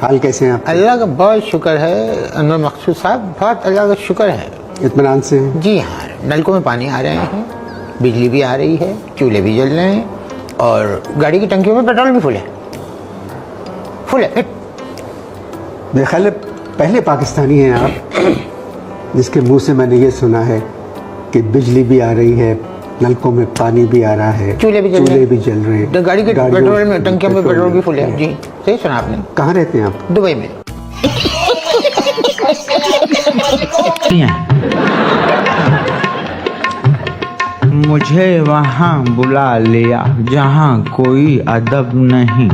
हाल कैसे हैं आप? अल्लाह का बहुत शुक्र है अनवर मकसूद साहब, बहुत अल्लाह का शुक्र है। इत्मीनान से हैं? जी हाँ, नलकों में पानी आ रहे हैं, बिजली भी आ रही है, चूल्हे भी जल रहे हैं और गाड़ी की टंकियों में पेट्रोल भी फुल है, फुल है। मेरे ख्याल है पहले पाकिस्तानी हैं आप जिसके मुंह से मैंने ये सुना है कि बिजली भी आ रही है, नलकों में पानी भी आ रहा है, चूल्हे भी जल रहे हैं, तो गाड़ी के पेट्रोल में टंकियों में पेट्रोल भी फुल है। जी सही सुना आपने। कहाँ रहते हैं आप? दुबई में। मुझे वहाँ बुला लिया जहाँ कोई अदब नहीं,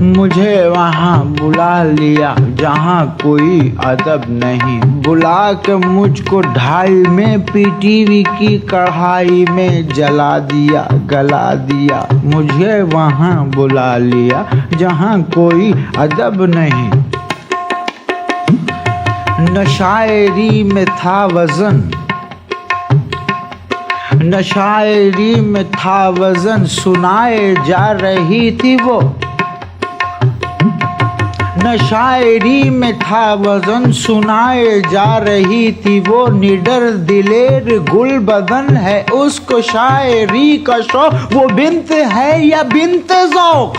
मुझे वहाँ बुला लिया जहाँ कोई अदब नहीं, बुला के मुझको ढाई में पीटीवी की कढ़ाई में जला दिया, गला दिया। मुझे वहाँ बुला लिया जहाँ कोई अदब नहीं। न शायरी में था वजन, न शायरी में था वजन, सुनाए जा रही थी वो। न शायरी में था वजन, सुनाए जा रही थी वो। निडर दिलेर गुल बदन है उसको शायरी का शौक, वो बिन्त है या बिन्त ज़ौक़।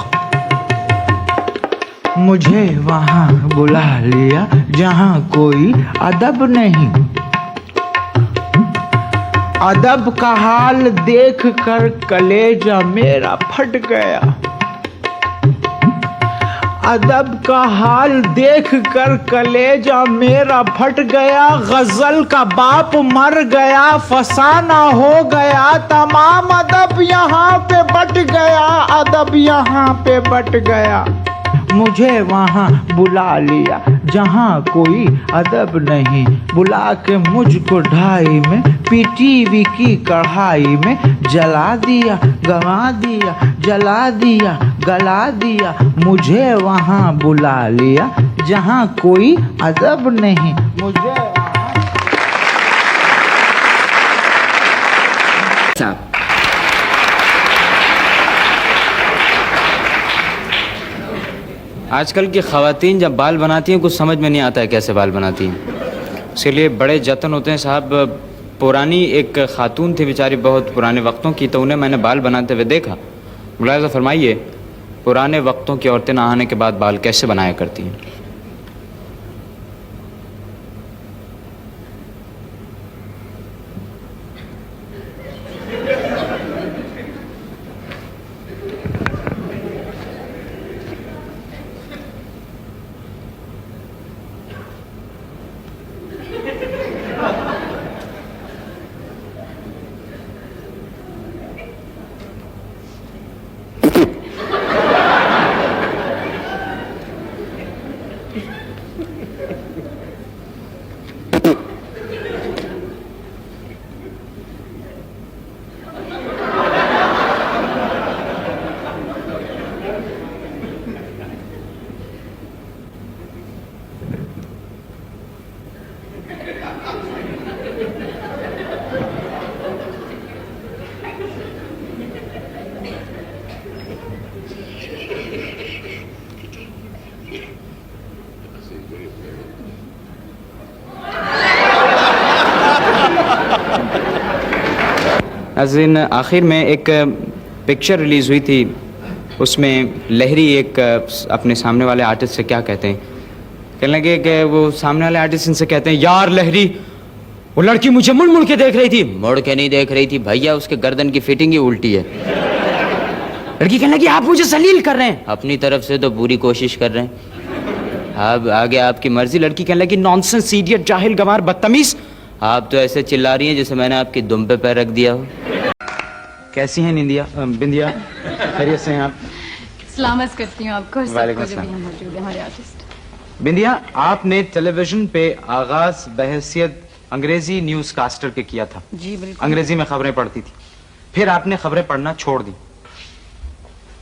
मुझे वहाँ बुला लिया जहाँ कोई अदब नहीं। अदब का हाल देख कर कलेजा मेरा फट गया, अदब का हाल देख कर कलेजा मेरा फट गया। गजल का बाप मर गया, फसाना हो गया तमाम, अदब यहाँ पे बट गया, अदब यहाँ पे बट गया। मुझे वहाँ बुला लिया जहाँ कोई अदब नहीं, बुला के मुझको ढाई में पीटीवी की कढ़ाई में जला दिया, गवा दिया, जला दिया, गला दिया। मुझे वहाँ बुला लिया जहाँ कोई अदब नहीं, मुझे साहब आजकल की ख़वातीन जब बाल बनाती हैं कुछ समझ में नहीं आता है कैसे बाल बनाती हैं, उसके लिए बड़े जतन होते हैं साहब। पुरानी एक ख़ातून थी बेचारी, बहुत पुराने वक्तों की, तो उन्हें मैंने बाल बनाते हुए देखा। मुलाहिज़ा फरमाइए पुराने वक्तों की औरतें नहाने के बाद बाल कैसे बनाया करती हैं। नाज़रीन आखिर में एक पिक्चर रिलीज़ हुई थी, उसमें लहरी एक अपने सामने वाले आर्टिस्ट से क्या कहते हैं, कहने लगे कि वो सामने वाले आर्टिस्ट इनसे कहते हैं, यार लहरी वो लड़की मुझे मुड़ मुड़ के देख रही थी। मुड़ के नहीं देख रही थी भैया, उसके गर्दन की फिटिंग ही उल्टी है। लड़की कहने लगी आप मुझे जलील कर रहे हैं। अपनी तरफ से तो पूरी कोशिश कर रहे हैं, अब आगे आपकी मर्जी। लड़की कहने लगी नॉनसेंस, इडियट, जाहिल, गंवार, बदतमीज, आप तो ऐसे चिल्ला रही हैं जैसे मैंने आपकी दुम पे पैर रख दिया हो। कैसी हैं निंदिया बिंदिया, खैरियत से हैं आप? सलामत करती हूँ आपको। वालेकुम अस्सलाम। मौजूद है हमारे आर्टिस्ट। बिंदिया आपने टेलीविजन पे आगाज बहैसियत अंग्रेजी न्यूज कास्टर के किया था। जी बिल्कुल। अंग्रेजी में खबरें पढ़ती थी, फिर आपने खबरें पढ़ना छोड़ दी।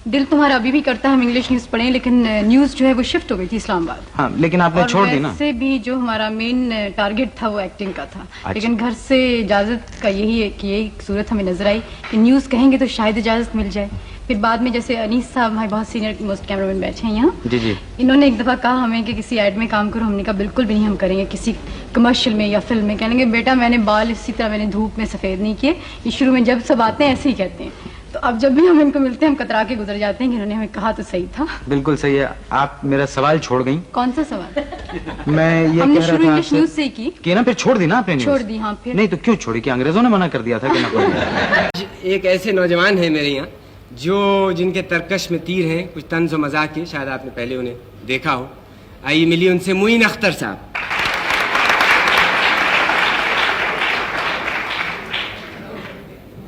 दिल तुम्हारा अभी भी करता है हम इंग्लिश न्यूज पढ़ें, लेकिन न्यूज जो है वो शिफ्ट हो गई थी इस्लामाबाद। हाँ, लेकिन आपने छोड़ दी ना। वैसे भी जो हमारा मेन टारगेट था वो एक्टिंग का था। अच्छा। लेकिन घर से इजाजत का यही है कि यही सूरत हमें नजर आई कि न्यूज कहेंगे तो शायद इजाजत मिल जाए। फिर बाद में जैसे अनीस साहब हमारे बहुत सीनियर मोस्ट कैमरामैन बैठे हैं यहाँ, जी जी। इन्होंने एक दफ़ा कहा हमें कि किसी ऐड में काम करो, हमने कहा बिल्कुल भी नहीं हम करेंगे, किसी कमर्शियल में या फिल्म में। कहने लगे बेटा मैंने बाल इसी तरह मैंने धूप में सफ़ेद नहीं किए, ये शुरू में जब सब आते हैं ऐसे ही कहते हैं। तो अब जब भी हम इनको मिलते हैं हम कतरा के गुजर जाते हैं कि इन्होंने हमें कहा तो सही था। बिल्कुल सही है। आप मेरा सवाल छोड़ गई। कौन सा सवाल? मैं ये हमने कह शुरू रहा था इंग्लिश न्यूज़ से ही की। कि ना फिर छोड़ दी ना आपने छोड़ न्यूज़? दी, हाँ। फिर नहीं तो क्यों छोड़ी? कि अंग्रेजों ने मना कर दिया था कि ना पढ़ो? एक ऐसे नौजवान हैं मेरे यहाँ जो जिनके तरकश में तीर हैं, कुछ तंज और मजाक के, शायद आपने पहले उन्हें देखा हो। आइए मिलिए उनसे, मुइन अख्तर साहब।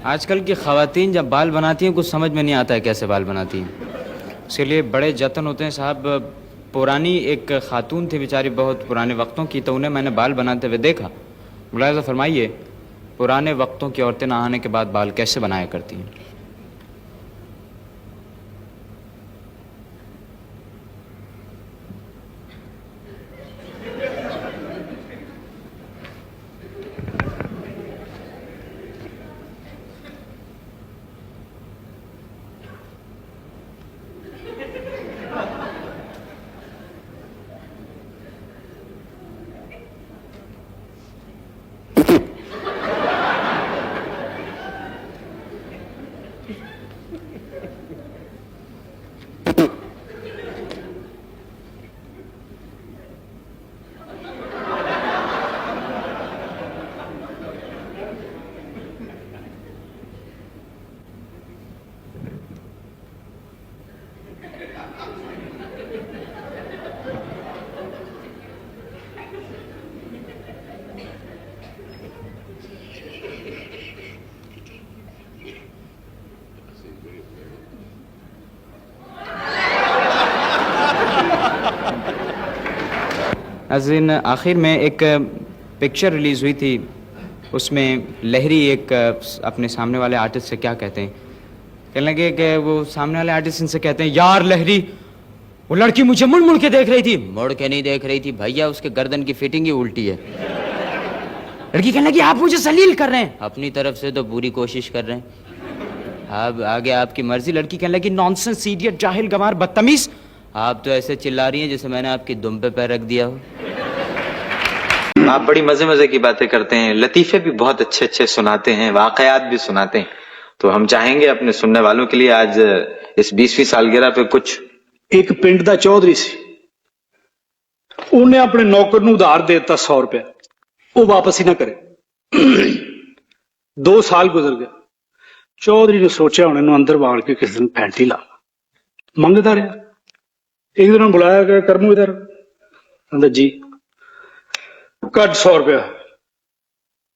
आजकल की ख़वातीन जब बाल बनाती हैं कुछ समझ में नहीं आता है कैसे बाल बनाती हैं, उसके लिए बड़े जतन होते हैं साहब। पुरानी एक खातून थी बेचारी, बहुत पुराने वक्तों की, तो उन्हें मैंने बाल बनाते हुए देखा। मुलाहिज़ा फरमाइए पुराने वक्तों की औरतें नहाने के बाद बाल कैसे बनाया करती हैं। नाज़रीन, आखिर में एक पिक्चर रिलीज़ हुई थी, उसमें लहरी एक अपने सामने वाले आर्टिस्ट से क्या कहते हैं, कहने लगे कि वो सामने वाले आर्टिस्ट इनसे कहते हैं, यार लहरी वो लड़की मुझे मुड़ मुड़ के देख रही थी। मुड़ के नहीं देख रही थी भैया, उसके गर्दन की फिटिंग ही उल्टी है। लड़की कहने लगी आप मुझे जलील कर रहे हैं। अपनी तरफ से तो पूरी कोशिश कर रहे हैं, अब आगे आपकी मर्जी। लड़की कहने लगी नॉनसेंस, इडियट, जाहिल, गंवार, बदतमीज। आप तो ऐसे चिल्ला रही हैं जैसे मैंने आपकी दुम पे पैर रख दिया हो। आप बड़ी मजे मजे की बातें करते हैं, लतीफे भी बहुत अच्छे अच्छे सुनाते हैं, वाकयात भी सुनाते हैं। तो हम चाहेंगे अपने सुनने वालों के लिए आज इस 20वीं सालगिरह पे कुछ। एक पिंड दा चौधरी सी, उन्हें अपने नौकर नूं उधार देता 100 रुपया, वो वापस ही ना करे। 2 साल गुजर गए। चौधरी ने सोचा उन्हें अंदर वाड़ के किस दिन फैंटी ला। मंगता रहा, एक दिन बुलाया गया, करमू इधर, कहता जी कट 100 रुपया।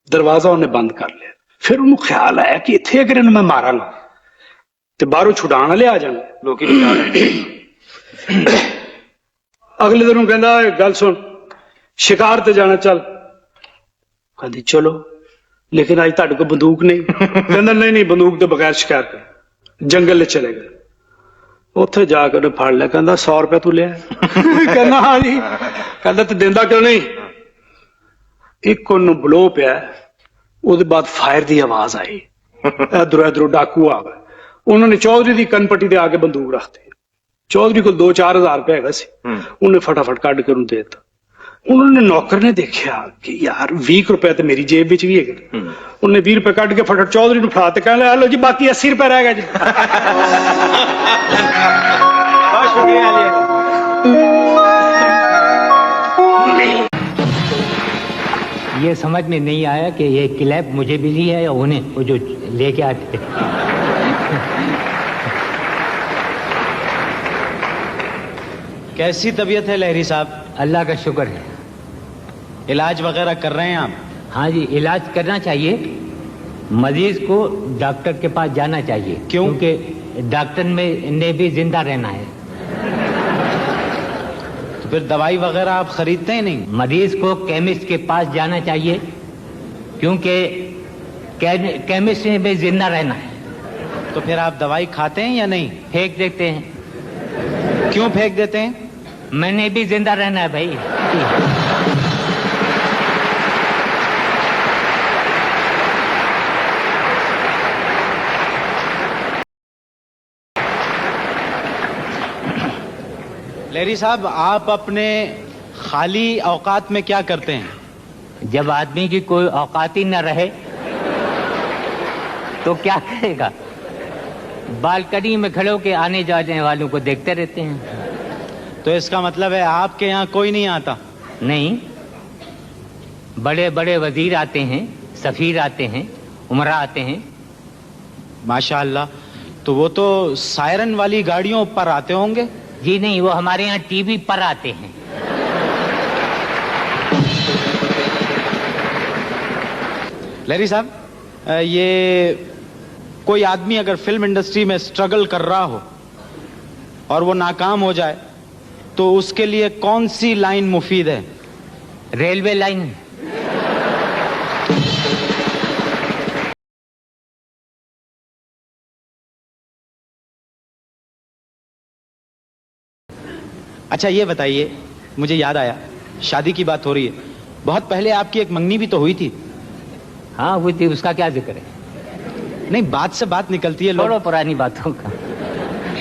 दरवाजा उन्हें बंद कर लिया। फिर उन्हें ख्याल आया कि इत्थे अगर इन्हें मैं मारांगा तो बाहरों छुड़ाने वाले आ जाने, लोग अगले दिन कहना गल सुन शिकार ते जाना, चल। कहती चलो, लेकिन आज तुहाडे कोल बंदूक नहीं। कहना नहीं नहीं, बंदूक तो बगैर शिकार कर। जंगल चले गए, उत्थे जाकर उन्हें फड़ लिया। कहना 100 रुपया तू लिया? कहना हाँ जी। कहना तू देंदा क्यों नहीं? एक उन्होंने बलो पिया, उसके बाद फायर की आवाज आई, इधरों इधरों डाकू आ गए। उन्होंने चौधरी की कनपट्टी के आगे बंदूक रखती। चौधरी को 2-4 हजार रुपया है, उन्हें फटाफट कट के उन्हें देता। उन्होंने नौकर ने देखा कि यार 20 रुपए तो मेरी जेब विच भी है। उन्हें 20 रुपए कट के फटाफट चौधरी को फड़ा, कहने लो जी बाकी 80 रुपए रह गए जी। बहुत शुक्रिया। ये समझ में नहीं आया कि ये क्लैप मुझे मिली है या उन्हें, वो जो लेके आते। कैसी तबीयत है लहरी साहब? अल्लाह का शुक्र है। इलाज वगैरह कर रहे हैं आप? हाँ जी, इलाज करना चाहिए। मरीज को डॉक्टर के पास जाना चाहिए। क्यों? क्योंकि डॉक्टर में ने भी जिंदा रहना है। तो फिर दवाई वगैरह आप खरीदते हैं नहीं? मरीज को केमिस्ट के पास जाना चाहिए, क्योंकि केमिस्ट ने भी जिंदा रहना है। तो फिर आप दवाई खाते हैं या नहीं? फेंक देते हैं। क्यों फेंक देते हैं? मैंने भी जिंदा रहना है भाई। लहरी साहब, आप अपने खाली औकात में क्या करते हैं? जब आदमी की कोई औकात ही न रहे तो क्या करेगा? बालकनी में खड़े होकर आने जाने वालों को देखते रहते हैं। तो इसका मतलब है आपके यहाँ कोई नहीं आता? नहीं, बड़े बड़े वजीर आते हैं, सफीर आते हैं, उमरा आते हैं। माशाअल्लाह। तो वो तो सायरन वाली गाड़ियों पर आते होंगे? जी नहीं, वो हमारे यहाँ टीवी पर आते हैं। लहरी साहब, ये कोई आदमी अगर फिल्म इंडस्ट्री में स्ट्रगल कर रहा हो और वो नाकाम हो जाए तो उसके लिए कौन सी लाइन मुफीद है? Railway line. अच्छा ये बताइए, मुझे याद आया, शादी की बात हो रही है, बहुत पहले आपकी एक मंगनी भी तो हुई थी। हाँ हुई थी, उसका क्या जिक्र है? नहीं, बात से बात निकलती है लोग। छोड़ो पुरानी बातों का।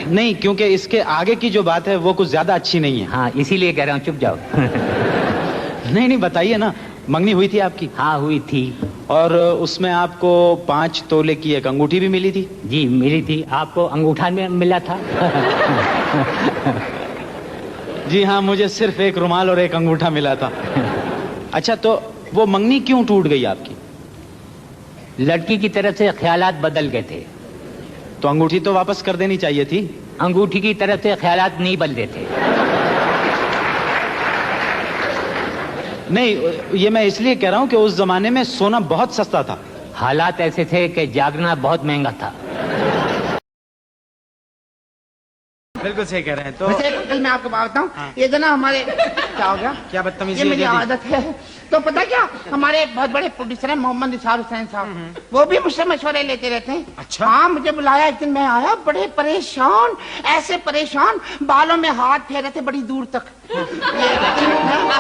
नहीं, क्योंकि इसके आगे की जो बात है वो कुछ ज्यादा अच्छी नहीं है। हाँ इसीलिए कह रहा हूँ, चुप जाओ। नहीं नहीं, बताइए ना, मंगनी हुई थी आपकी? हाँ हुई थी। और उसमें आपको 5 तोले की एक अंगूठी भी मिली थी? जी मिली थी। आपको अंगूठा में मिला था? जी हाँ, मुझे सिर्फ एक रुमाल और एक अंगूठा मिला था। अच्छा, तो वो मंगनी क्यों टूट गई आपकी? लड़की की तरफ से ख्यालात बदल गए थे। तो अंगूठी तो वापस कर देनी चाहिए थी। अंगूठी की तरफ से ख्यालात नहीं बदले थे। नहीं, ये मैं इसलिए कह रहा हूं कि उस जमाने में सोना बहुत सस्ता था। हालात ऐसे थे कि जागना बहुत महंगा था। बिल्कुल सही कह रहे हैं। तो वैसे कल मैं आपको बात बताऊं, ये जो ना हमारे क्या हो गया, क्या बदतमीजी ये है मेरी दीदी? आदत है। तो पता क्या, हमारे बहुत बड़े प्रोड्यूसर हैं मोहम्मद निसार हुसैन साहब, वो भी मुझसे मशवरे लेते रहते हैं। अच्छा? हाँ, मुझे बुलाया एक दिन, मैं आया बड़े परेशान, ऐसे परेशान, बालों में हाथ फेरे थे बड़ी दूर तक।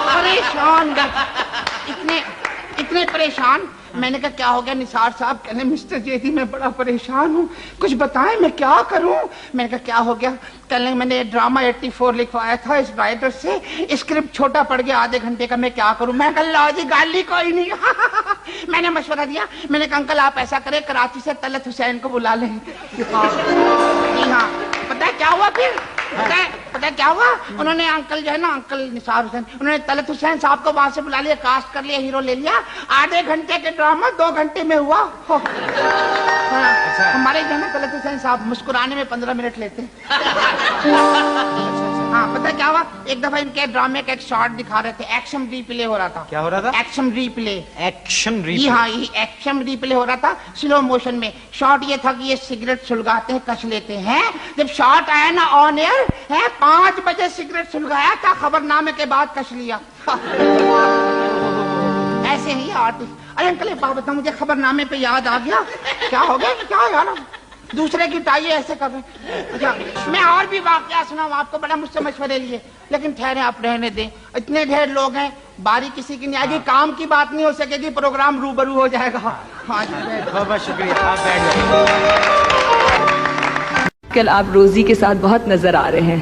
परेशान, इतने इतने परेशान। मैंने कहा क्या हो गया निसार साहब? कहने मिस्टर जेदी मैं बड़ा परेशान हूँ, कुछ बताएं मैं क्या करूँ। मैंने कहा क्या हो गया? कहने मैंने ड्रामा 84 लिखवाया था इस राइटर से, स्क्रिप्ट छोटा पड़ गया आधे घंटे का, मैं क्या करूँ? मैं कहा लो जी, गाली कोई नहीं। मैंने मशवरा दिया, मैंने कहा अंकल आप ऐसा करें, कराची से तलत हुसैन को बुला लें। जी हाँ। पता है क्या हुआ फिर? पता है क्या हुआ? उन्होंने अंकल जो है ना, अंकल निसार हुसैन, उन्होंने तलत हुसैन साहब को वहां से बुला लिया, कास्ट कर लिया, हीरो ले लिया। आधे घंटे के ड्रामा 2 घंटे में हुआ। हाँ, हमारे जो है ना तलत हुसैन साहब मुस्कुराने में 15 मिनट लेते। हाँ, पता है क्या हुआ? एक दफा इनके ड्रामे का एक शॉट दिखा रहे थे, एक्शन रीप्ले हो रहा था। क्या हो रहा था? Action replay. एक्शन जी रीप्ले? हाँ, ये एक्शन रीप्ले हो रहा था स्लो मोशन में। शॉट ये था कि ये सिगरेट सुलगाते हैं, कस लेते हैं। जब शॉट आया ना ऑन एयर है, 5 बजे सिगरेट सुलगाया था, खबरनामे के बाद कस लिया। ऐसे ही आर्टिस्ट। अरे अंकल एक बात बताओ, मुझे खबरनामे पे याद आ गया। क्या हो गया? क्या यार, दूसरे की टाई ऐसे कर रहे। अच्छा, मैं और भी वाकया सुनाऊं आपको, बड़ा मुझसे मशवरे लिए, लेकिन ठहरे आप रहने दें। इतने ढेर लोग हैं, बारी किसी की नहीं आएगी, काम की बात नहीं हो सकेगी, प्रोग्राम रूबरू हो जाएगा। हाँ जी, बहुत बहुत शुक्रिया, आप बैठ जाइए। कल आप रोजी के साथ बहुत नजर आ रहे हैं।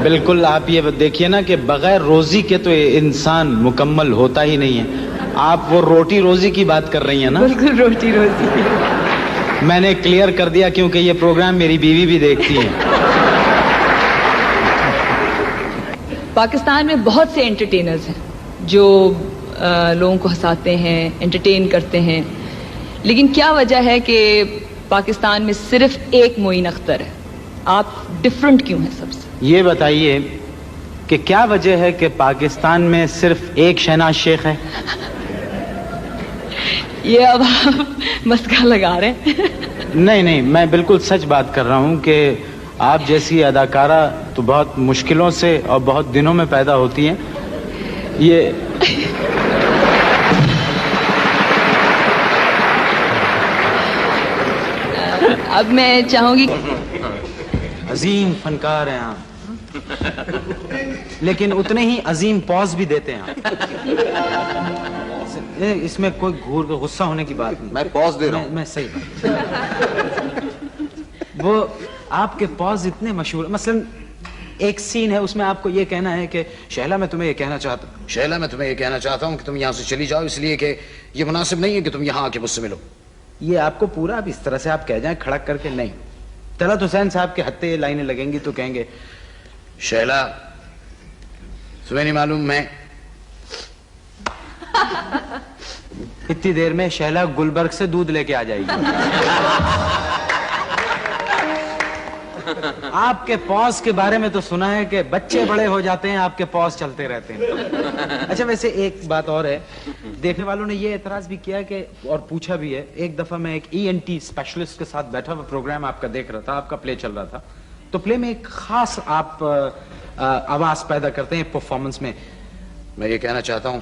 बिल्कुल, आप ये देखिए ना कि बगैर रोजी के तो इंसान मुकम्मल होता ही नहीं है। आप वो रोटी रोजी की बात कर रही हैं ना? बिल्कुल रोटी रोजी। मैंने क्लियर कर दिया क्योंकि ये प्रोग्राम मेरी बीवी भी देखती है। पाकिस्तान में बहुत से एंटरटेनर्स हैं जो लोगों को हंसाते हैं, एंटरटेन करते हैं, लेकिन क्या वजह है कि पाकिस्तान में सिर्फ एक मोइन अख्तर है? आप डिफरेंट क्यों हैं सबसे? ये बताइए कि क्या वजह है कि पाकिस्तान में सिर्फ एक शहनाज शेख है? ये अब आप मस्का लगा रहे हैं। नहीं नहीं, मैं बिल्कुल सच बात कर रहा हूँ कि आप जैसी अदाकारा तो बहुत मुश्किलों से और बहुत दिनों में पैदा होती हैं। ये अब मैं चाहूंगी, अजीम फनकार हैं आप, लेकिन उतने ही अजीम पॉज भी देते हैं आप। इसमें कोई गुस्सा होने की बात नहीं। मैं पॉज दे रहा हूँ। मैं सही बात। वो आपके पॉज इतने मशहूर, मसलन एक सीन है उसमें आपको ये कहना है कि शहला मैं तुम्हें ये कहना चाहता हूँ कि तुम यहाँ से चली जाओ, इसलिए कि ये मुनासिब नहीं है कि तुम यहाँ आके मुझसे मिलो। ये आपको पूरा अब इस तरह से आप कह जाएं खड़क करके नहीं। तलत हुसैन साहब के हत्ते ये लाइनें लगेंगी तो कहेंगे शहला तुम्हें नहीं मालूम मैं इतनी देर में शहला गुलबर्ग से दूध लेके आ जाएगी। आपके पॉज के बारे में तो सुना है कि बच्चे बड़े हो जाते हैं, आपके पॉज चलते रहते हैं। अच्छा वैसे एक बात और है, देखने वालों ने ये एतराज भी किया कि और पूछा भी है, एक दफा मैं एक ENT स्पेशलिस्ट के साथ बैठा हुआ प्रोग्राम आपका देख रहा था, आपका प्ले चल रहा था, तो प्ले में एक खास आप आवाज पैदा करते हैं परफॉर्मेंस में। मैं ये कहना चाहता हूं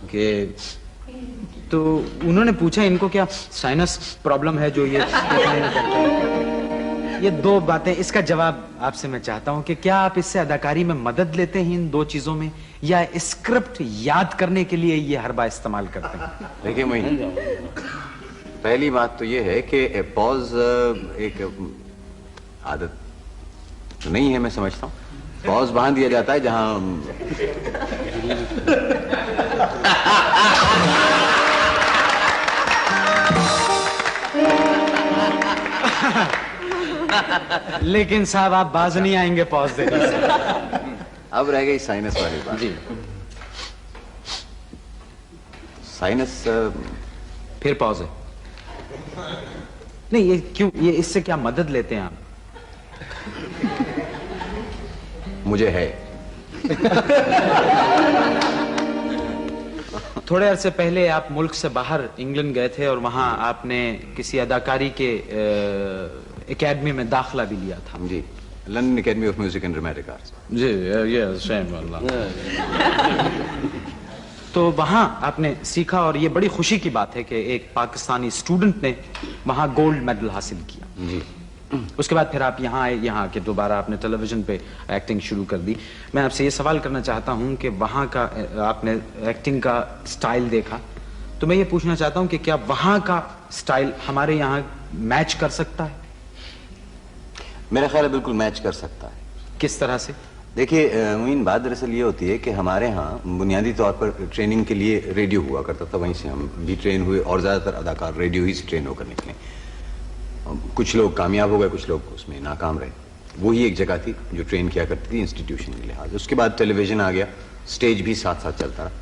कि तो उन्होंने पूछा इनको क्या साइनस प्रॉब्लम है जो ये दो बातें, इसका जवाब आपसे मैं चाहता हूं कि क्या आप इससे अदाकारी में मदद लेते हैं इन दो चीजों में, या स्क्रिप्ट याद करने के लिए ये हरबा इस्तेमाल करते हैं? देखिए मोइन, पहली बात तो ये है कि पॉज एक आदत तो नहीं है, मैं समझता हूँ। पॉज वहां दिया जाता है जहां लेकिन साहब आप बाज नहीं आएंगे पॉज देने से। अब रह गई साइनस वाली बात जी। साइनस फिर पॉज है नहीं, ये क्यों, ये इससे क्या मदद लेते हैं आप? मुझे है। थोड़े अरसे पहले आप मुल्क से बाहर इंग्लैंड गए थे और वहां आपने किसी अदाकारी के एकेडमी में दाखिला भी लिया था। जी, London academy of music and dramatic arts. जी ये सेम वाला। तो वहां आपने सीखा और ये बड़ी खुशी की बात है कि एक पाकिस्तानी स्टूडेंट ने वहां गोल्ड मेडल हासिल किया। जी। उसके बाद फिर आप यहाँ आए, यहाँ आके दोबारा आपने टेलीविजन पे एक्टिंग शुरू कर दी। मैं आपसे ये सवाल करना चाहता हूँ कि वहाँ का आपने एक्टिंग का स्टाइल देखा, तो मैं ये पूछना चाहता हूँ कि क्या वहाँ का स्टाइल हमारे यहाँ मैच कर सकता है? मेरा ख्याल है बिल्कुल मैच कर सकता है। किस तरह से? देखिए मुइन, बात दरअसल ये होती है कि हमारे यहाँ बुनियादी तौर पर ट्रेनिंग के लिए रेडियो हुआ करता था, वहीं से हम भी ट्रेन हुए और ज़्यादातर अदाकार रेडियो ही से ट्रेन होकर निकले। कुछ लोग कामयाब हो गए, कुछ लोग उसमें नाकाम रहे। वही एक जगह थी जो ट्रेन किया करती थी इंस्टीट्यूशन के लिहाज। उसके बाद टेलीविजन आ गया, स्टेज भी साथ साथ चलता रहा।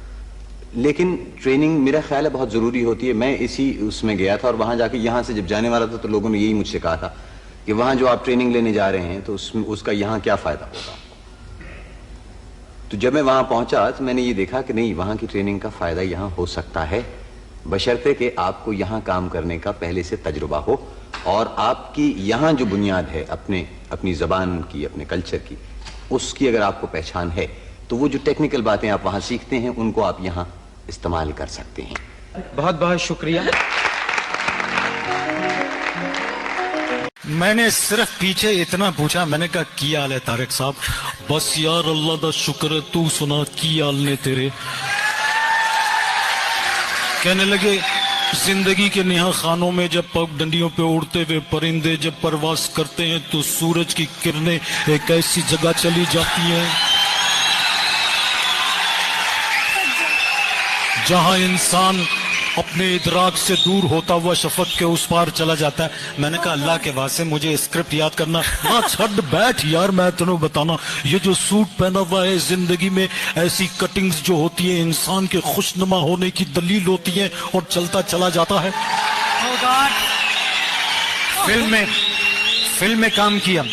लेकिन ट्रेनिंग मेरा ख्याल है बहुत ज़रूरी होती है। मैं इसी उसमें गया था और वहाँ जाके, यहाँ से जब जाने वाला था तो लोगों ने यही मुझसे कहा था कि वहाँ जो आप ट्रेनिंग लेने जा रहे हैं तो उसका यहाँ क्या फ़ायदा होगा। तो जब मैं वहाँ पहुँचा तो मैंने ये देखा कि नहीं, वहाँ की ट्रेनिंग का फ़ायदा यहाँ हो सकता है, बशर्ते कि आपको यहाँ काम करने का पहले से तजुर्बा हो और आपकी यहाँ जो बुनियाद है अपनी ज़बान की, अपने कल्चर की, उसकी अगर आपको पहचान है तो वो जो टेक्निकल बातें आप वहाँ सीखते हैं उनको आप यहाँ इस्तेमाल कर सकते हैं। बहुत बहुत शुक्रिया। मैंने सिर्फ पीछे इतना पूछा, मैंने कहा की हाल है तारिक साहब? बस यार अल्लाह दा शुक्र है, तू सुना की हाल ने तेरे? कहने लगे जिंदगी के नेहा खानों में जब पगडंडियों पे उड़ते हुए परिंदे जब परवास करते हैं तो सूरज की किरणें एक ऐसी जगह चली जाती हैं जहां इंसान अपने इदराक से दूर होता हुआ शफक के उस पार चला जाता है। मैंने कहा अल्लाह के वास्ते मुझे स्क्रिप्ट याद करना। हाँ छड़ बैठ यार, मैं तुम्हें बताना, ये जो सूट पहना हुआ है, जिंदगी में ऐसी कटिंग्स जो होती है इंसान के खुशनुमा होने की दलील होती है और चलता चला जाता है। फिल्म में काम किया।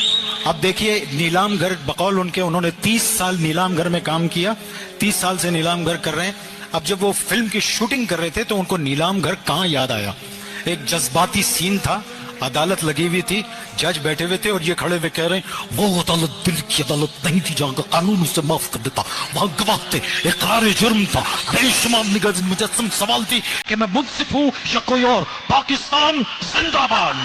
अब देखिए नीलाम घर बकौल उनके, उन्होंने 30 साल नीलाम घर में काम किया, 30 साल से नीलाम घर कर रहे हैं। अब जब वो फिल्म की शूटिंग कर रहे थे तो उनको नीलाम घर कहाँ याद आया? एक जज्बाती सीन था, अदालत लगी हुई थी, जज बैठे हुए थे और ये खड़े हुए कह रहे हैं वो अदालत दिल की अदालत नहीं थी जहां का कानून उसे माफ कर देता, वहां गवाह थे, इकरार जुर्म था, बेशुमार निगाह मुजस्सम सवाल थी कि मैं मुंसिफ हूं या कोई और। पाकिस्तान जिंदाबाद।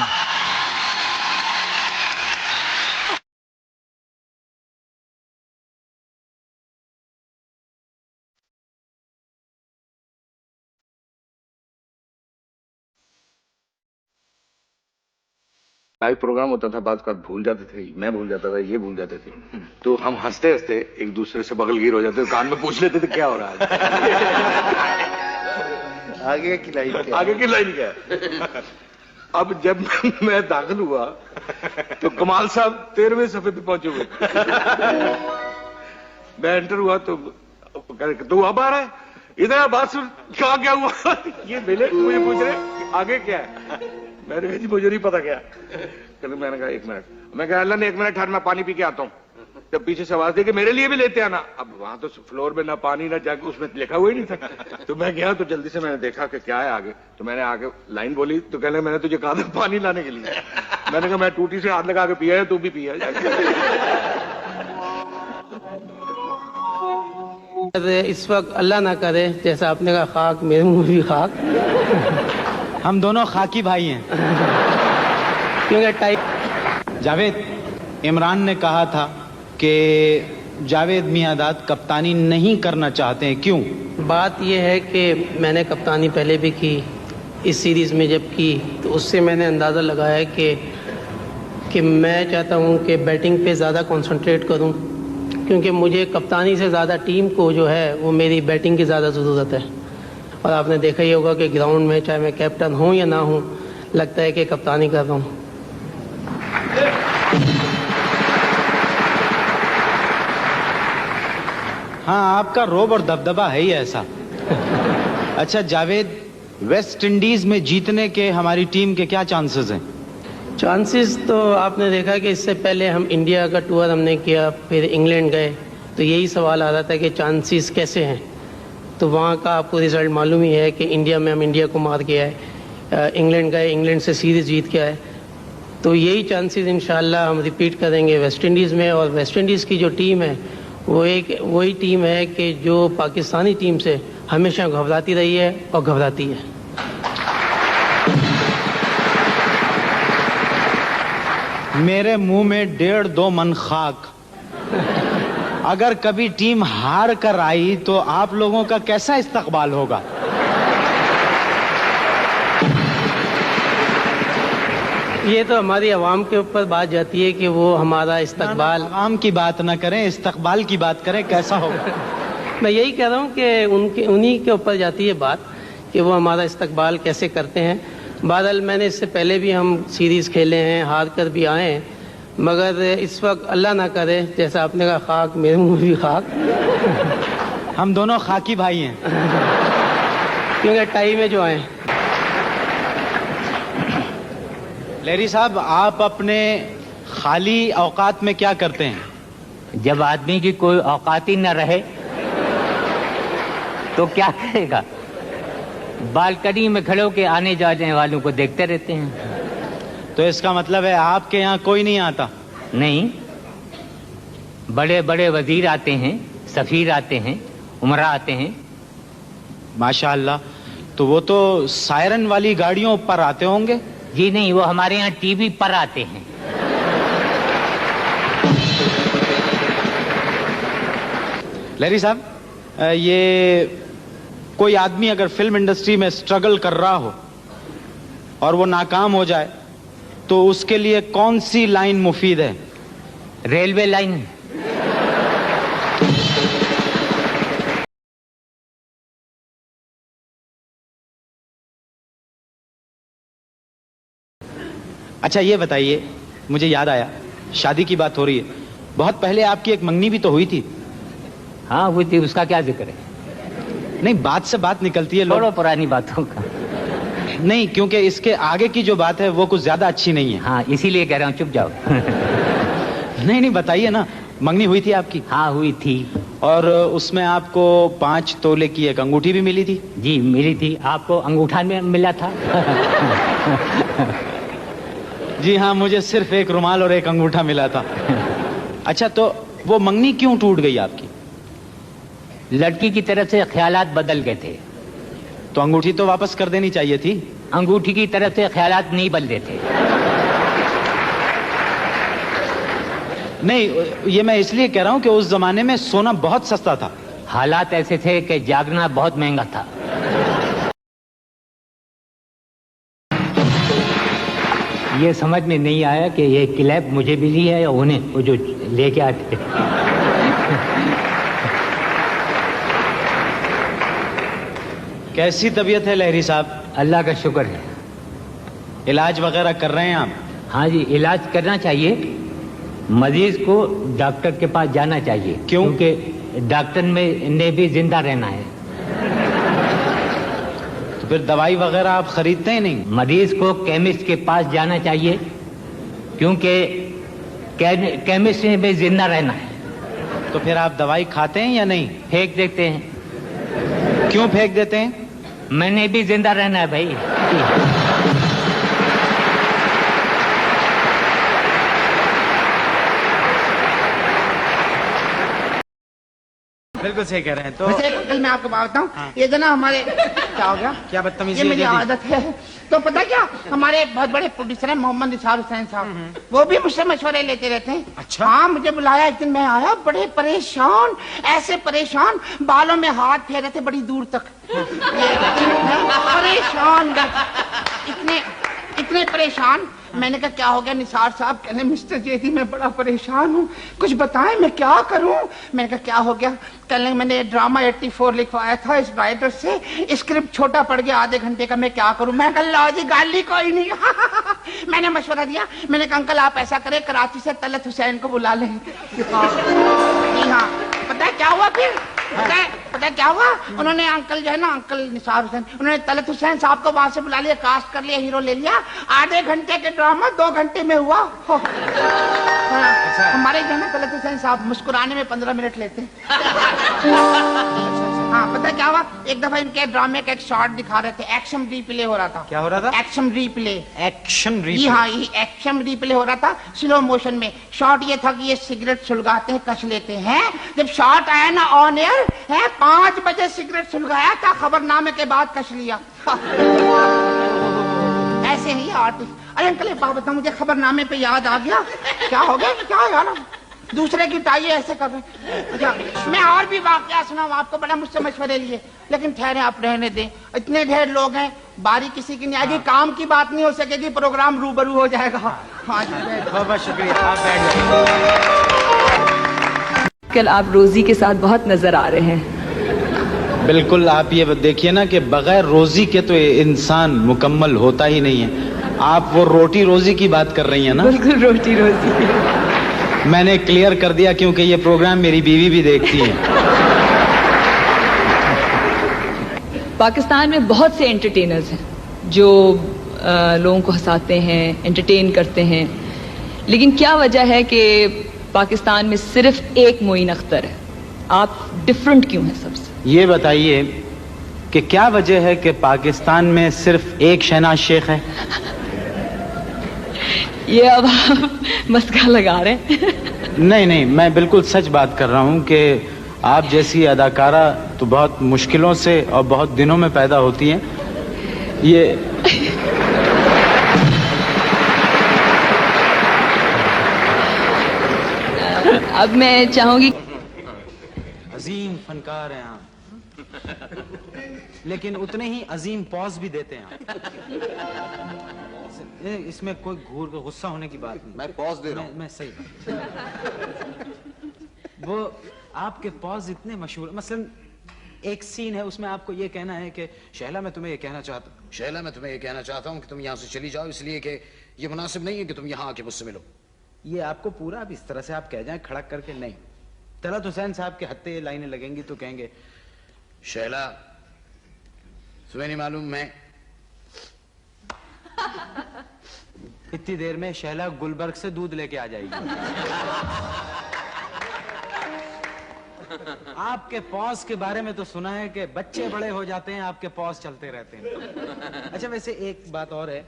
लाइव प्रोग्राम होता था, बात भूल जाते थे, मैं भूल जाता था, ये भूल जाते थे, तो हम हंसते हंसते एक दूसरे से बगलगीर हो जाते थे, कान में पूछ लेते थे क्या हो रहा है। आगे की लाइन क्या है? अब जब मैं दाखिल हुआ तो कमाल साहब 13वें सफे पे पहुंचे हुए। मैं एंटर हुआ तो तू अब आ रहा है, इधर बात सुन, क्या हुआ? ये मिले मुझे पूछ रहे आगे क्या है? मैंने कहा जी मुझे नहीं पता क्या। मैंने कहा 1 मिनट, मैं कहा अल्लाह ने 1 मिनट ठहर, मैं पानी पी के आता हूँ। जब पीछे से आवाज दी कि मेरे लिए भी लेते आना, अब वहां तो फ्लोर में ना पानी ना जाके उसमें लिखा हुआ ही नहीं था। तो मैं गया तो जल्दी से मैंने देखा कि क्या है आगे, तो मैंने आगे लाइन बोली तो कहने मैंने तुझे कहा था पानी लाने के लिए। मैंने कहा मैं टूटी से हाथ लगा के पिया है, तू भी पिया है। इस वक्त अल्लाह ना करे जैसा आपने कहा खाक मेरे मुंह भी खाक, हम दोनों खाकी भाई हैं। क्योंकि टाइप जावेद, इमरान ने कहा था कि जावेद मियांदाद कप्तानी नहीं करना चाहते हैं, क्यों? बात यह है कि मैंने कप्तानी पहले भी की, इस सीरीज़ में जब की तो उससे मैंने अंदाज़ा लगाया कि मैं चाहता हूं कि बैटिंग पे ज़्यादा कंसंट्रेट करूं, क्योंकि मुझे कप्तानी से ज़्यादा टीम को जो है वो मेरी बैटिंग की ज़्यादा ज़रूरत है। और आपने देखा ही होगा कि ग्राउंड में चाहे मैं कैप्टन हूं या ना हूं, लगता है कि कप्तानी कर रहा हूं। हाँ, आपका रोब और दबदबा है ही ऐसा। अच्छा जावेद, वेस्ट इंडीज में जीतने के हमारी टीम के क्या चांसेस हैं? चांसेस तो आपने देखा कि इससे पहले हम इंडिया का टूर हमने किया, फिर इंग्लैंड गए, तो यही सवाल आ रहा था कि चांसेस कैसे हैं। तो वहाँ का आपको रिजल्ट मालूम ही है कि इंडिया में हम इंडिया को मार के आए, इंग्लैंड गए, इंग्लैंड से सीरीज़ जीत के आए। तो यही चांसेस इंशाल्लाह हम रिपीट करेंगे वेस्ट इंडीज़ में। और वेस्ट इंडीज़ की जो टीम है वो एक वही टीम है कि जो पाकिस्तानी टीम से हमेशा घबराती रही है और घबराती है। मेरे मुंह में 1.5-2 मन खाक। अगर कभी टीम हार कर आई तो आप लोगों का कैसा इस्तकबाल होगा? ये तो हमारी आवाम के ऊपर बात जाती है कि वो हमारा इस्तकबाल। आवाम की बात ना करें, इस्तकबाल की बात करें, कैसा होगा? मैं यही कह रहा हूँ कि उन्हीं के ऊपर जाती है बात कि वो हमारा इस्तकबाल कैसे करते हैं। बादल, मैंने इससे पहले भी हम सीरीज़ खेले हैं, हार कर भी आए हैं, मगर इस वक्त अल्लाह ना करे जैसा आपने कहा खाक मेरे मुंह भी खाक। हम दोनों खाकी भाई हैं। क्योंकि टाई में जो आए। लेरी साहब, आप अपने खाली औकात में क्या करते हैं? जब आदमी की कोई औकात ही न रहे तो क्या करेगा? बालकनी में खड़े होकर आने जाने वालों को देखते रहते हैं। तो इसका मतलब है आपके यहाँ कोई नहीं आता? नहीं, बड़े बड़े वजीर आते हैं, सफीर आते हैं, उमरा आते हैं। माशाअल्लाह। तो वो तो सायरन वाली गाड़ियों पर आते होंगे? जी नहीं, वो हमारे यहाँ टीवी पर आते हैं। लेरी साहब, ये कोई आदमी अगर फिल्म इंडस्ट्री में स्ट्रगल कर रहा हो और वो नाकाम हो जाए तो उसके लिए कौन सी लाइन मुफीद है? Railway line. अच्छा ये बताइए, मुझे याद आया, शादी की बात हो रही है, बहुत पहले आपकी एक मंगनी भी तो हुई थी। हाँ हुई थी, उसका क्या जिक्र है? नहीं, बात से बात निकलती है। छोड़ो पुरानी बातों का। नहीं, क्योंकि इसके आगे की जो बात है वो कुछ ज्यादा अच्छी नहीं है। हाँ, इसीलिए कह रहा हूँ, चुप जाओ। नहीं बताइए ना, मंगनी हुई थी आपकी? हाँ हुई थी। और उसमें आपको 5 तोले की एक अंगूठी भी मिली थी? जी मिली थी। आपको अंगूठा में मिला था? जी हाँ, मुझे सिर्फ एक रुमाल और एक अंगूठा मिला था। अच्छा, तो वो मंगनी क्यों टूट गई आपकी? लड़की की तरफ से ख्यालात बदल गए थे। तो अंगूठी तो वापस कर देनी चाहिए थी। अंगूठी की तरफ से ख्यालात नहीं बदले थे। नहीं, ये मैं इसलिए कह रहा हूं कि उस जमाने में सोना बहुत सस्ता था। हालात ऐसे थे कि जागना बहुत महंगा था। ये समझ में नहीं आया कि ये क्लैप मुझे मिली है या उन्हें, वो जो लेके आते थे। कैसी तबीयत है लहरी साहब? अल्लाह का शुक्र है। इलाज वगैरह कर रहे हैं आप? हाँ जी, इलाज करना चाहिए। मरीज को डॉक्टर के पास जाना चाहिए। क्यों? क्योंकि डॉक्टर में ने भी जिंदा रहना है। तो फिर दवाई वगैरह आप खरीदते हैं नहीं? मरीज को केमिस्ट के पास जाना चाहिए, क्योंकि केमिस्ट ने भी जिंदा रहना है। तो फिर आप दवाई खाते हैं या नहीं? फेंक देते हैं। क्यों फेंक देते हैं? मैंने भी जिंदा रहना है भाई। बिल्कुल सही कह रहे हैं। तो वैसे कल मैं आपको बात बताऊं, ये जो ना हमारे क्या हो गया, क्या बदतमीजी ये है मेरी दीदी? आदत है। तो पता क्या, हमारे बहुत बड़े प्रोड्यूसर हैं मोहम्मद निसार हुसैन साहब, वो भी मुझसे मशवरे लेते रहते हैं। अच्छा? हाँ, मुझे बुलाया एक दिन, मैं आया बड़े परेशान, ऐसे परेशान, बालों में हाथ फेरे थे बड़ी दूर तक। परेशान, इतने इतने परेशान। मैंने कहा क्या हो गया निसार साहब? कहने मिस्टर जेदी मैं बड़ा परेशान हूँ, कुछ बताएं मैं क्या करूँ। मैंने कहा क्या हो गया? कहने मैंने ड्रामा 84 लिखवाया था इस राइटर से, स्क्रिप्ट छोटा पड़ गया आधे घंटे का, मैं क्या करूँ। मैं कहा लो जी गाली कोई नहीं। मैंने मशवरा दिया, मैंने कहा अंकल आप ऐसा करें कराची से तलत हुसैन को बुला लें। जी हाँ, पता है क्या हुआ फिर? पता है क्या हुआ? उन्होंने अंकल जो है ना, अंकल निसार हुसैन, उन्होंने तलत हुसैन साहब को वहां से बुला लिया, कास्ट कर लिया, हीरो ले लिया। आधे घंटे के ड्रामा 2 घंटे में हुआ। हाँ, हमारे जो है ना तलत हुसैन साहब मुस्कुराने में 15 मिनट लेते हैं। हाँ, पता है क्या हुआ? एक दफा इनके ड्रामे का एक शॉट दिखा रहे थे, एक्शन रीप्ले हो रहा था। क्या हो रहा था? Action replay. एक्शन जी रीप्ले? हाँ, ये एक्शन रीप्ले हो रहा था स्लो मोशन में। शॉट ये था कि ये सिगरेट सुलगाते हैं, कस लेते हैं। जब शॉट आया ना ऑन एयर है, 5 बजे सिगरेट सुलगाया था, खबरनामे के बाद कस लिया। ऐसे ही आर्टिस्ट। अरे अंकल एक बात बताओ, मुझे खबरनामे पे याद आ गया। क्या हो गया? क्या यार दूसरे की टाई ऐसे कर रहे। अच्छा, मैं और भी वाकया सुनाऊं आपको, बड़ा मुझसे मशवरे लिए, लेकिन ठहरे आप रहने दें। इतने ढेर लोग हैं, बारी किसी की नहीं आएगी, काम की बात नहीं हो सकेगी, प्रोग्राम रूबरू हो जाएगा। हाँ जी, बहुत बहुत शुक्रिया, आप बैठ जाइए। कल आप रोजी के साथ बहुत नजर आ रहे हैं। बिल्कुल, आप ये देखिए ना कि बगैर रोजी के तो इंसान मुकम्मल होता ही नहीं है। आप वो रोटी रोजी की बात कर रही हैं ना? बिल्कुल रोटी रोजी। मैंने क्लियर कर दिया क्योंकि ये प्रोग्राम मेरी बीवी भी देखती है। पाकिस्तान में बहुत से एंटरटेनर्स हैं जो लोगों को हंसाते हैं, एंटरटेन करते हैं, लेकिन क्या वजह है कि पाकिस्तान में सिर्फ एक मोइन अख्तर है? आप डिफरेंट क्यों हैं सबसे? ये बताइए कि क्या वजह है कि पाकिस्तान में सिर्फ एक शहनाज शेख है? ये अब आप मस्का लगा रहे हैं। नहीं नहीं, मैं बिल्कुल सच बात कर रहा हूँ कि आप जैसी अदाकारा तो बहुत मुश्किलों से और बहुत दिनों में पैदा होती हैं। ये अब मैं चाहूंगी, अजीम फनकार हैं आप, लेकिन उतने ही अजीम पॉज भी देते हैं आप। इसमें कोई गुस्सा होने की बात नहीं। मैं पॉज दे रहा हूँ। मैं सही वो आपके पॉज इतने मशहूर, मसलन एक सीन है उसमें आपको ये कहना है कि शैला मैं तुम्हें ये कहना चाहता हूँ कि तुम यहाँ से चली जाओ, इसलिए कि ये मुनासिब नहीं है कि तुम यहाँ आके मुझसे मिलो। ये आपको पूरा अब इस तरह से आप कह जाएं खड़क करके नहीं। तलत हुसैन साहब के हत्ते ये लाइनें लगेंगी तो कहेंगे शैला तुम्हें नहीं मालूम मैं इतनी देर में शैला गुलबर्ग से दूध लेके आ जाएगी। आपके पॉज के बारे में तो सुना है कि बच्चे बड़े हो जाते हैं, आपके पॉज चलते रहते हैं। अच्छा, वैसे एक बात और है,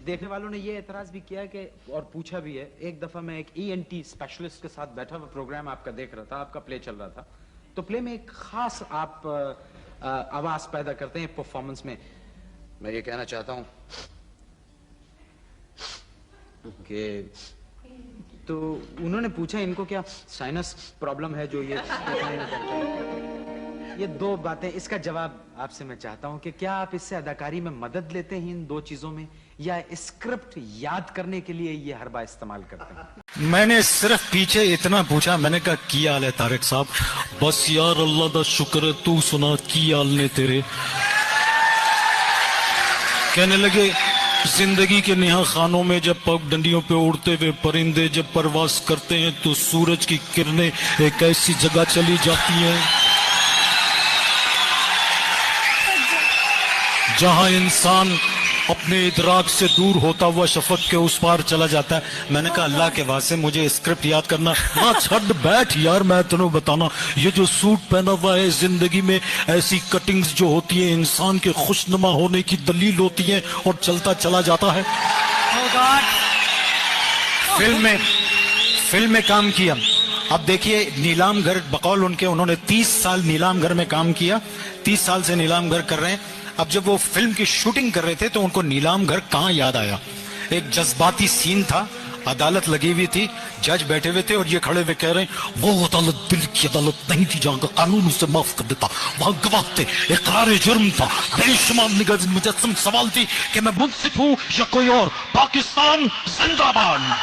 देखने वालों ने ये एतराज भी किया कि और पूछा भी है। एक दफा मैं एक ENT स्पेशलिस्ट के साथ बैठा हुआ प्रोग्राम आपका देख रहा था, आपका प्ले चल रहा था, तो प्ले में एक खास आप आवाज पैदा करते हैं परफॉर्मेंस में। मैं ये कहना चाहता हूं कि तो उन्होंने पूछा इनको क्या साइनस प्रॉब्लम है जो ये ये दो बातें, इसका जवाब आपसे मैं चाहता हूं कि क्या आप इससे अदाकारी में मदद लेते हैं इन दो चीजों में, या स्क्रिप्ट याद करने के लिए ये हर बार इस्तेमाल करते हैं? मैंने सिर्फ पीछे इतना पूछा, मैंने कहा की हाल है तारिक साहब? बस यार अल्लाह दा शुक्र है, तू सुना की हाल ने तेरे? कहने लगे जिंदगी के नेहा खानों में जब पगडंडियों पे उड़ते हुए परिंदे जब परवास करते हैं तो सूरज की किरणें एक ऐसी जगह चली जाती हैं जहां इंसान अपने इदराक से दूर होता हुआ शफक के उस पार चला जाता है। मैंने कहा अल्लाह के वास्ते मुझे स्क्रिप्ट याद करना ना, छड़ बैठ यार, मैं तुम्हें बताना, ये जो सूट पहना हुआ है जिंदगी में ऐसी कटिंग्स जो होती है इंसान के खुशनुमा होने की दलील होती है और चलता चला जाता है। फिल्म में काम किया। अब देखिए नीलाम घर बकौल उनके, उन्होंने 30 साल नीलाम घर में काम किया, 30 साल से नीलाम घर कर रहे हैं। अब जब वो फिल्म की शूटिंग कर रहे थे तो उनको नीलाम घर कहाँ याद आया? एक जज्बाती सीन था, अदालत लगी हुई थी, जज बैठे हुए थे और ये खड़े हुए कह रहे हैं वो अदालत दिल की अदालत नहीं थी जहां का कानून उसे माफ कर देता, वहां गवाह थे, इकरार जुर्म था, बेशुमार निगाह मुजस्सम सवाल थी कि मैं मुंसिफ हूं या कोई और, पाकिस्तान जिंदाबाद।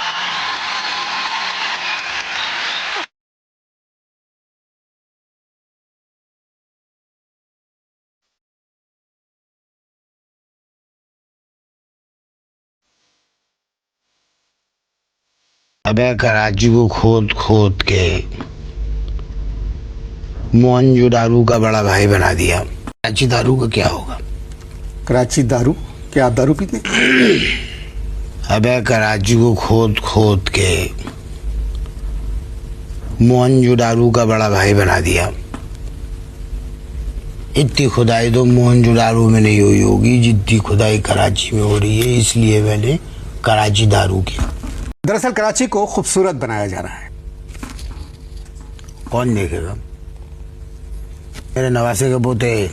अबे कराची को खोद खोद के मोहनजोदारो का बड़ा भाई बना दिया। कराची दारू का क्या होगा? कराची दारू? क्या आप दारू पीते? अबे कराची को खोद खोद के मोहनजोदारो का बड़ा भाई बना दिया। इतनी खुदाई तो मोहनजोदारो में नहीं हुई होगी जितनी खुदाई कराची में हो रही है, इसलिए मैंने कराची दारू किया। दरअसल कराची को खूबसूरत बनाया जा रहा है। कौन देखेगा? मेरे नवासे के पोते